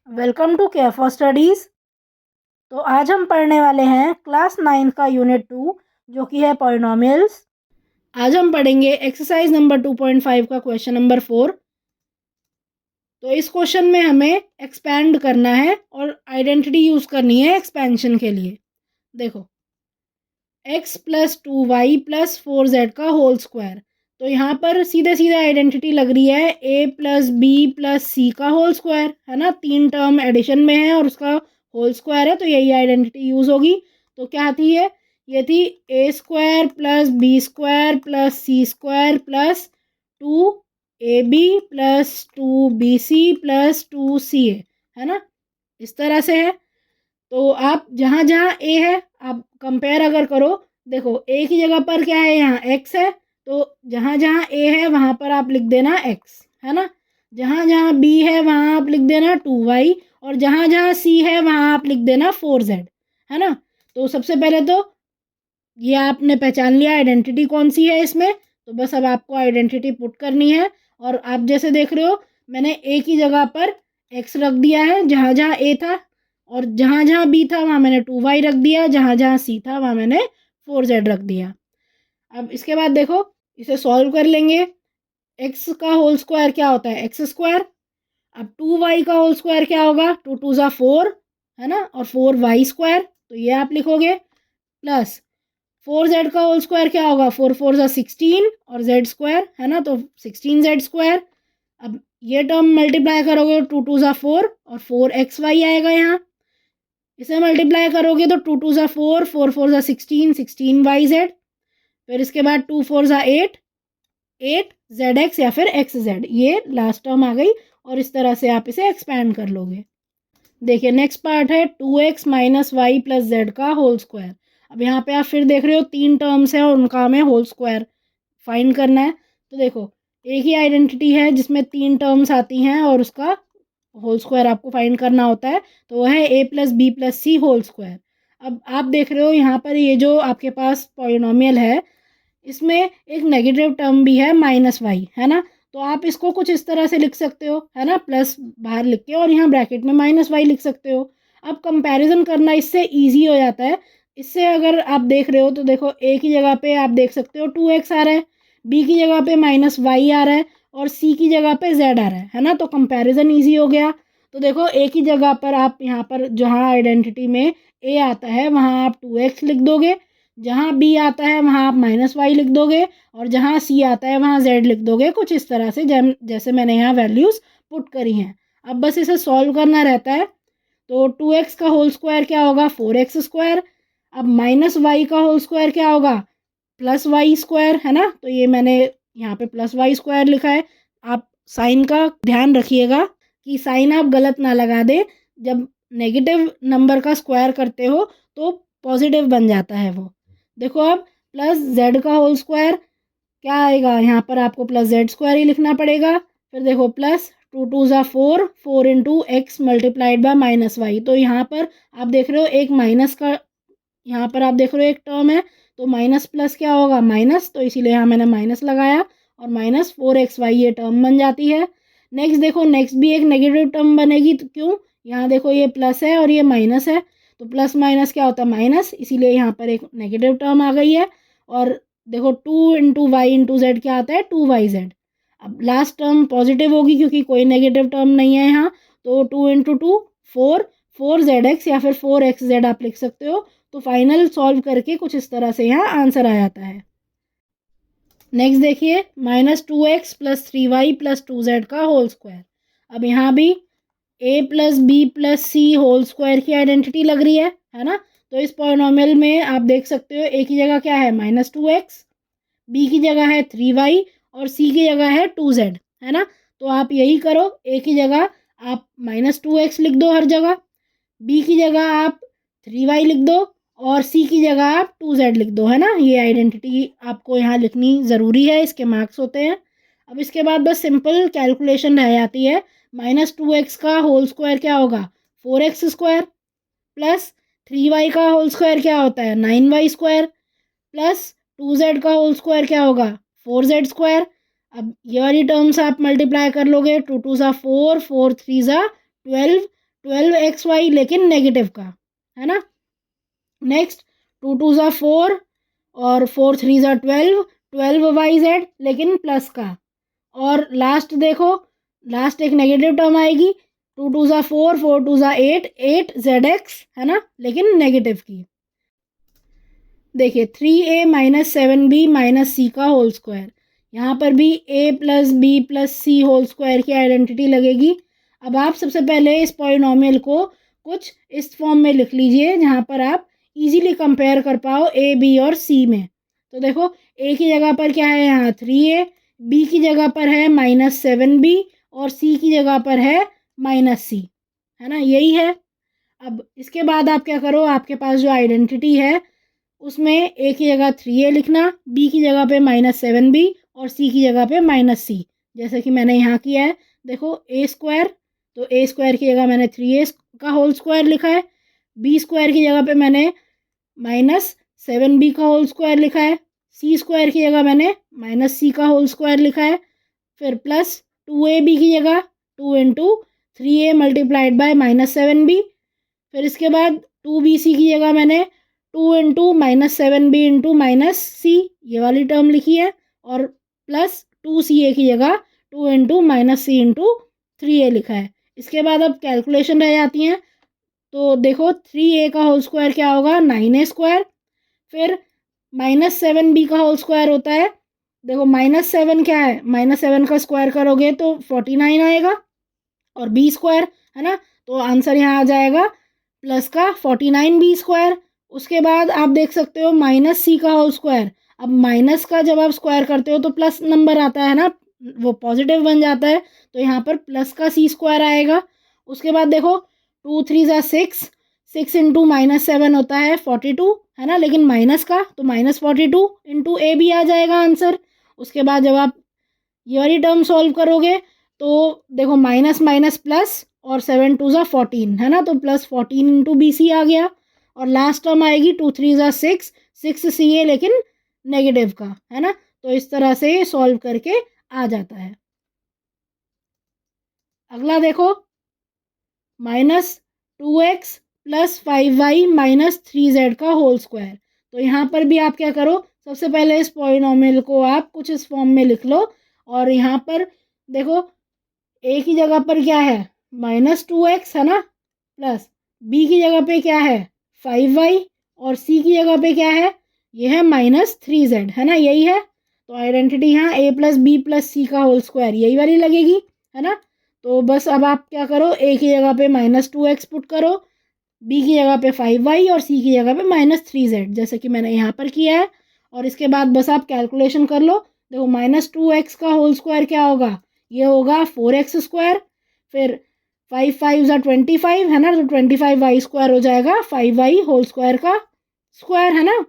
Welcome to care for studies. तो आज हम पढ़ने वाले हैं क्लास 9 का यूनिट 2 जो कि है पॉलिनॉमियल्स। आज हम पढ़ेंगे एक्सरसाइज नंबर 2.5 का क्वेश्चन नंबर 4। तो इस क्वेश्चन में हमें एक्सपैंड करना है और आइडेंटिटी यूज़ करनी है एक्सपेंशन के लिए। देखो, x plus 2y plus 4z का होल स्क्वायर। तो यहाँ पर सीधे सीधे आइडेंटिटी लग रही है a प्लस बी प्लस सी का होल स्क्वायर, है ना। तीन टर्म एडिशन में है और उसका होल स्क्वायर है, तो यही आइडेंटिटी यूज़ होगी। तो क्या थी ये थी a square plus B square plus C square plus 2ab plus 2bc plus 2ca, है ना। इस तरह से है। तो आप जहाँ जहाँ ए है आप कंपेयर अगर करो, देखो ए की जगह पर क्या है, यहाँ एक्स है, तो जहाँ जहाँ ए है वहाँ पर आप लिख देना एक्स, है ना। जहाँ जहाँ बी है वहाँ आप लिख देना 2y और जहाँ जहाँ सी है वहाँ आप लिख देना 4z, है ना। तो सबसे पहले तो ये आपने पहचान लिया आइडेंटिटी कौन सी है इसमें। तो बस अब आपको आइडेंटिटी पुट करनी है और आप जैसे देख रहे हो मैंने ए की जगह पर एक्स रख दिया है जहाँ जहाँ ए था, और जहाँ जहाँ बी था वहाँ मैंने 2y रख दिया, जहाँ जहाँ सी था वहाँ मैंने 4z रख दिया। अब इसके बाद देखो, इसे सॉल्व कर लेंगे। एक्स का होल स्क्वायर क्या होता है, एक्स स्क्वायर। अब 2y का होल स्क्वायर क्या होगा, 2 2 ज़ा 4, है ना, और 4y स्क्वायर, तो ये आप लिखोगे। प्लस 4z का होल स्क्वायर क्या होगा, 4 4 ज़ा 16 और z स्क्वायर, है ना, तो 16z स्क्वायर। अब ये टर्म मल्टीप्लाई करोगे 2 2 ज़ा 4 और 4xy आएगा यहाँ। इसे मल्टीप्लाई करोगे तो 2 2 ज़ा 4, 4 4 ज़ा 16, 16yz। फिर इसके बाद 2 4 ज़ा 8, 8zx या फिर xz, ये लास्ट टर्म आ गई। और इस तरह से आप इसे एक्सपैंड कर लोगे। देखिए नेक्स्ट पार्ट है 2x minus Y plus Z का होल स्क्वायर। अब यहाँ पे आप फिर देख रहे हो तीन टर्म्स हैं और उनका हमें होल स्क्वायर फाइंड करना है। तो देखो, एक ही आइडेंटिटी है जिसमें तीन टर्म्स आती हैं और उसका होल स्क्वायर आपको फाइंड करना होता है, तो वह है a plus B plus C whole square. अब आप देख रहे हो यहाँ पर ये जो आपके पास पॉलिनॉमियल है इसमें एक नेगेटिव टर्म भी है माइनस वाई, है ना। तो आप इसको कुछ इस तरह से लिख सकते हो, है ना, प्लस बाहर लिख के और यहाँ ब्रैकेट में माइनस वाई लिख सकते हो। अब कंपैरिजन करना इससे इजी हो जाता है। इससे अगर आप देख रहे हो तो देखो ए की जगह पे आप देख सकते हो 2x आ रहा है, बी की जगह पे माइनस वाई आ रहा है और सी की जगह पे जेड आ रहा है ना। तो कंपैरिजन ईजी हो गया। तो देखो ए की जगह पर आप यहाँ पर जहाँ आइडेंटिटी में ए आता है वहाँ आप 2x लिख दोगे, जहाँ बी आता है वहाँ आप माइनस वाई लिख दोगे और जहाँ सी आता है वहाँ जेड लिख दोगे, कुछ इस तरह से जैसे मैंने यहाँ वैल्यूज़ पुट करी हैं। अब बस इसे सॉल्व करना रहता है। तो 2x का होल स्क्वायर क्या होगा, 4x स्क्वायर। अब माइनस वाई का होल स्क्वायर क्या होगा, प्लस वाई स्क्वायर, है ना। तो ये मैंने यहाँ पे प्लस वाई स्क्वायर लिखा है। आप साइन का ध्यान रखिएगा कि साइन आप गलत ना लगा दे। जब नेगेटिव नंबर का स्क्वायर करते हो तो पॉजिटिव बन जाता है वो। देखो अब प्लस जेड का होल स्क्वायर क्या आएगा, यहाँ पर आपको प्लस जेड स्क्वायर ही लिखना पड़ेगा। फिर देखो प्लस 2 2 ज़ा 4, 4 into X multiplied by minus Y. तो यहाँ पर आप देख रहे हो एक माइनस का, यहाँ पर आप देख रहे हो एक टर्म है, तो माइनस प्लस क्या होगा माइनस, तो इसीलिए यहाँ मैंने माइनस लगाया और माइनस 4xy ये टर्म बन जाती है। नेक्स्ट देखो, नेक्स्ट भी एक नेगेटिव टर्म बनेगी, तो क्यों, यहाँ देखो ये प्लस है और ये माइनस है, तो प्लस माइनस क्या होता है माइनस, इसीलिए यहाँ पर एक नेगेटिव टर्म आ गई है। और देखो 2 इंटू वाई इंटू जेड क्या आता है 2yz। अब लास्ट टर्म पॉजिटिव होगी क्योंकि कोई नेगेटिव टर्म नहीं है यहाँ, तो 2 इंटू 2 4, 4zx या फिर 4xz आप लिख सकते हो। तो फाइनल सॉल्व करके कुछ इस तरह से यहाँ आंसर आ जाता है। नेक्स्ट देखिए -2x plus 3y plus 2z का होल स्क्वायर। अब यहाँ भी a plus B plus C whole square की आइडेंटिटी लग रही है ना। तो इस पॉलिनॉमियल में आप देख सकते हो a की जगह क्या है -2x, b की जगह है 3y और c की जगह है 2z, है ना। तो आप यही करो, a की जगह आप -2x लिख दो हर जगह, b की जगह आप 3y लिख दो और c की जगह आप 2z लिख दो, है ना। ये आइडेंटिटी आपको यहाँ लिखनी ज़रूरी है, इसके मार्क्स होते हैं। अब इसके बाद बस सिंपल कैलकुलेशन रह जाती है। -2x का होल स्क्वायर क्या होगा 4x स्क्वायर, प्लस 3y का होल स्क्वायर क्या होता है 9y स्क्वायर, प्लस 2z का होल स्क्वायर क्या होगा 4z स्क्वायर। अब ये वाली टर्म्स आप मल्टीप्लाई कर लोगे, 2 2 ज़ा 4, 4 3 ज़ा 12, 12xy लेकिन नेगेटिव का, है ना। नेक्स्ट 2 2 ज़ा 4 और 4 3 ज़ा 12, 12yz लेकिन प्लस का। और लास्ट देखो, लास्ट एक नेगेटिव टर्म आएगी, 2 2 ज़ा 4, 4 2 ज़ा 8, 8zx, है ना, लेकिन नेगेटिव की। देखिए 3a माइनस 7b माइनस सी का होल स्क्वायर, यहाँ पर भी a plus B plus C whole square की आइडेंटिटी लगेगी। अब आप सबसे पहले इस पॉलिनॉमियल को कुछ इस फॉर्म में लिख लीजिए जहाँ पर आप इजीली कंपेयर कर पाओ a b और c में। तो देखो a की जगह पर क्या है यहाँ 3a, b की जगह पर है माइनस 7b और c की जगह पर है माइनस सी, है ना, यही है। अब इसके बाद आप क्या करो, आपके पास जो आइडेंटिटी है उसमें a की जगह 3a लिखना, b की जगह पे माइनस 7b और c की जगह पे माइनस सी, जैसे कि मैंने यहाँ किया है। देखो a स्क्वायर, तो a स्क्वायर की जगह मैंने 3a का होल स्क्वायर लिखा है, b स्क्वायर की जगह पे मैंने माइनस 7b का होल स्क्वायर लिखा है, c स्क्वायर की जगह मैंने माइनस सी का होल स्क्वायर लिखा है, फिर प्लस 2ab की जगह 2 into 3a multiplied by minus 7b, फिर इसके बाद 2bc की जगह मैंने 2 into minus 7b into minus C, ये वाली टर्म लिखी है, और प्लस 2ca की जगह 2 इंटू माइनस सी इंटू 3a लिखा है। इसके बाद अब कैलकुलेशन रह जाती हैं, तो देखो 3a का होल स्क्वायर क्या होगा 9a स्क्वायर, फिर माइनस 7b का होल स्क्वायर होता है, देखो माइनस 7 क्या है, माइनस 7 का स्क्वायर करोगे तो 49 आएगा, और b स्क्वायर, है ना, तो आंसर यहाँ आ जाएगा प्लस का 49b स्क्वायर। उसके बाद आप देख सकते हो माइनस सी का होल स्क्वायर, अब माइनस का जब आप स्क्वायर करते हो तो प्लस नंबर आता है ना, वो पॉजिटिव बन जाता है, तो यहाँ पर प्लस का सी स्क्वायर आएगा। उसके बाद देखो 2 3 ज़ा 6, 6 इंटू माइनस 7 होता है 42, है ना, लेकिन माइनस का तो माइनस 42 इंटू ए भी आ जाएगा आंसर। उसके बाद जब आप ये वाली टर्म सॉल्व करोगे तो देखो माइनस माइनस प्लस और 7 2 ज़ा 14, है ना, तो प्लस 14 इंटू बी सी आ गया। और लास्ट टर्म आएगी 2 3 ज़ा 6, 6ca लेकिन नेगेटिव का, है ना, तो इस तरह से सॉल्व करके आ जाता है। अगला देखो minus 2x plus 5y minus 3z का होल स्क्वायर, तो यहाँ पर भी आप क्या करो, सबसे पहले इस पॉलिनॉमियल को आप कुछ इस फॉर्म में लिख लो, और यहाँ पर देखो a की जगह पर क्या है माइनस 2x, है ना, प्लस b की जगह पे क्या है 5y, और c की जगह पे क्या है, ये है माइनस 3z, है ना, यही है। तो आइडेंटिटी यहाँ a प्लस बी प्लस सी का होल स्क्वायर यही वाली लगेगी, है ना। तो बस अब आप क्या करो, a की जगह पे माइनस 2x पुट करो, b की जगह पे 5y और c की जगह पे माइनस 3z, जैसे कि मैंने यहाँ पर किया है। और इसके बाद बस आप कैलकुलेशन कर लो, देखो माइनस 2x का होल स्क्वायर क्या होगा, ये होगा 4x स्क्वायर, फिर 5 5 ज़ा 25, है ना, तो 25y स्क्वायर हो जाएगा 5y होल स्क्वायर का स्क्वायर, है ना।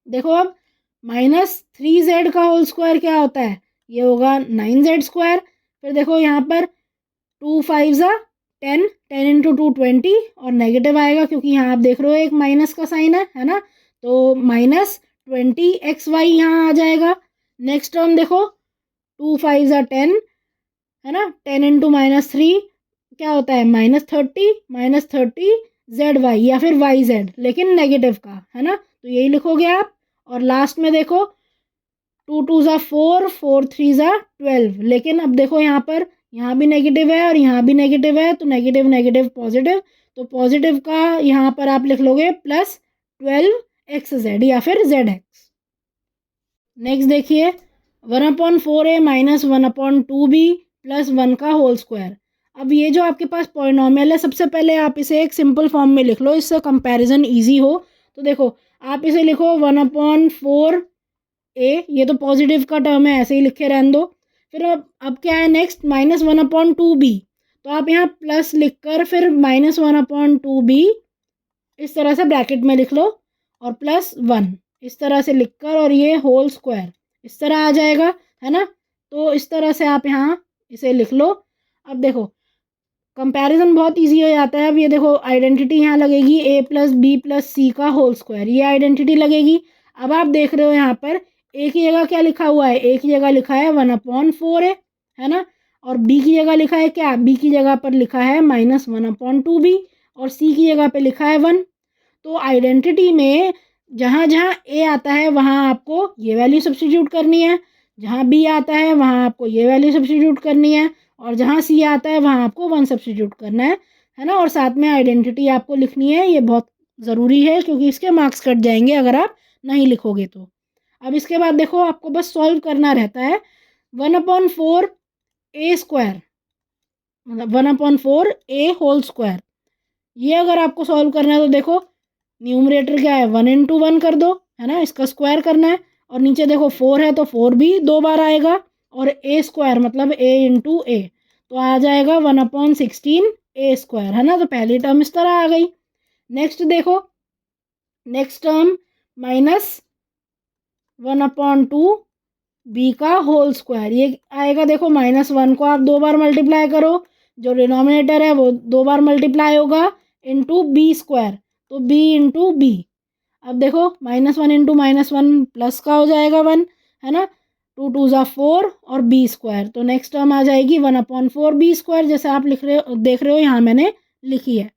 देखो अब माइनस 3z का होल स्क्वायर क्या होता है, ये होगा 9z स्क्वायर। फिर देखो यहाँ पर 2 5 ज़ा 10, 10 इंटू 2 20, और नेगेटिव आएगा क्योंकि यहाँ आप देख रहे हो एक माइनस का साइन है ना, तो माइनस 20xy यहाँ आ जाएगा। नेक्स्ट टर्म देखो 2 5 ज़ा 10, है ना, 10 इंटू माइनस 3 क्या होता है माइनस 30 ZY या फिर YZ लेकिन नेगेटिव का, है ना, तो यही लिखोगे आप। और लास्ट में देखो 2 2 ज़ा 4, 4 3 ज़ा 12, लेकिन अब देखो यहाँ पर यहाँ भी नेगेटिव है और यहाँ भी नेगेटिव है, तो नेगेटिव नेगेटिव पॉजिटिव, तो पॉजिटिव का यहाँ पर आप लिख लोगे प्लस 12xz या फिर zx। नेक्स्ट देखिए 1/4a माइनस 1/2b प्लस 1 का होल स्क्वायर। अब ये जो आपके पास पॉलिनॉमियल है, सबसे पहले आप इसे एक सिंपल फॉर्म में लिख लो, इससे कंपैरिजन इजी हो। तो देखो आप इसे लिखो 1/4a, ये तो पॉजिटिव का टर्म है, ऐसे ही लिखे रहने दो। फिर अब क्या है नेक्स्ट माइनस 1/2b, तो आप यहाँ प्लस लिख कर फिर माइनस 1/2b इस तरह से ब्रैकेट में लिख लो, और प्लस 1 इस तरह से लिख कर, और ये होल स्क्वायर इस तरह आ जाएगा, है ना। तो इस तरह से आप यहाँ इसे लिख लो। अब देखो कंपैरिजन बहुत इजी हो जाता है। अब ये देखो आइडेंटिटी यहाँ लगेगी a प्लस बी प्लस सी का होल स्क्वायर, ये आइडेंटिटी लगेगी। अब आप देख रहे हो यहाँ पर a की जगह क्या लिखा हुआ है, a की जगह लिखा है 1/4a, है ना। और बी की जगह लिखा है क्या, बी की जगह पर लिखा है -1/2b और सी की जगह पे लिखा है 1। तो आइडेंटिटी में जहाँ जहाँ ए आता है वहाँ आपको ये वैल्यू सब्स्टिट्यूट करनी है, जहाँ बी आता है वहाँ आपको ये वैल्यू सब्स्टिट्यूट करनी है, और जहाँ सी आता है वहाँ आपको 1 सब्स्टिट्यूट करना है ना। और साथ में आइडेंटिटी आपको लिखनी है, ये बहुत ज़रूरी है क्योंकि इसके मार्क्स कट जाएंगे अगर आप नहीं लिखोगे तो। अब इसके बाद देखो आपको बस सॉल्व करना रहता है 1/4 a² मतलब 1/4 a² ये अगर आपको सॉल्व करना है तो देखो न्यूमरेटर क्या है 1 × 1 कर दो, है ना, इसका स्क्वायर करना है। और नीचे देखो 4 है तो 4 भी 2 बार आएगा, और a² मतलब a × a तो आ जाएगा 1/16 a², है ना। तो पहली टर्म इस तरह आ गई। नेक्स्ट देखो, नेक्स्ट टर्म -1/2 b का होल स्क्वायर, ये आएगा देखो -1 को आप 2 बार मल्टीप्लाई करो, जो डिनोमिनेटर है वो 2 बार मल्टीप्लाई होगा इंटू b², तो b × b। अब देखो -1 × -1 प्लस का हो जाएगा 1, है ना, 2 × 2 = 4 और b², तो नेक्स्ट टर्म आ जाएगी 1/4b², जैसे आप लिख रहे हो, देख रहे हो यहाँ मैंने लिखी है।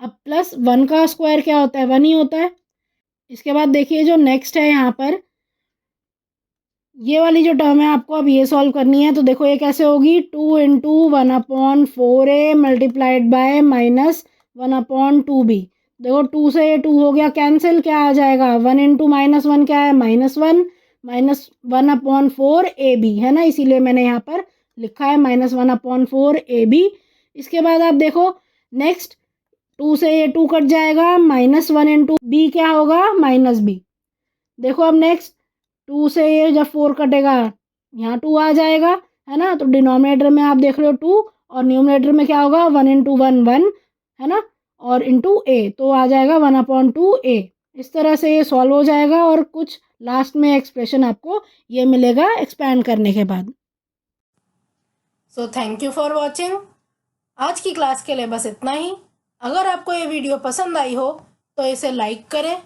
अब प्लस 1 का स्क्वायर क्या होता है, 1 ही होता है। इसके बाद देखिए जो नेक्स्ट है यहाँ पर, ये वाली जो टर्म है आपको अब ये सॉल्व करनी है। तो देखो ये कैसे होगी, 2 × 1/4a मल्टीप्लाइड बाय -1/2b। देखो 2 से ये 2 हो गया कैंसिल, क्या आ जाएगा 1 × -1 क्या है -1 -1/4ab, है ना, इसीलिए मैंने यहाँ पर लिखा है -1/4ab। इसके बाद आप देखो नेक्स्ट 2 से ये 2 कट जाएगा, -1 × b क्या होगा -b। देखो अब नेक्स्ट 2 से ये जब 4 कटेगा यहाँ 2 आ जाएगा, है ना, तो डिनोमिनेटर में आप देख रहे हो 2 और न्यूमरेटर में क्या होगा 1 × 1 1, है ना, और इंटू a तो आ जाएगा 1/2a। इस तरह से ये सॉल्व हो जाएगा और कुछ लास्ट में एक्सप्रेशन आपको ये मिलेगा एक्सपैंड करने के बाद। So thank you for watching. आज की क्लास के लिए बस इतना ही। अगर आपको ये वीडियो पसंद आई हो तो इसे लाइक करें,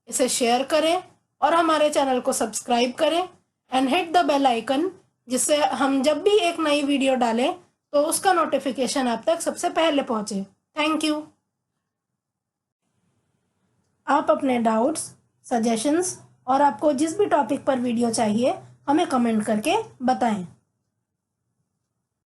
इसे शेयर करें और हमारे चैनल को सब्सक्राइब करें and hit the bell icon, जिससे हम जब भी एक नई वीडियो डालें तो उसका नोटिफिकेशन आप तक सबसे पहले पहुंचे। Thank you. आप अपने डाउट्स, सजेशंस और आपको जिस भी टॉपिक पर वीडियो चाहिए हमें कमेंट करके बताएं।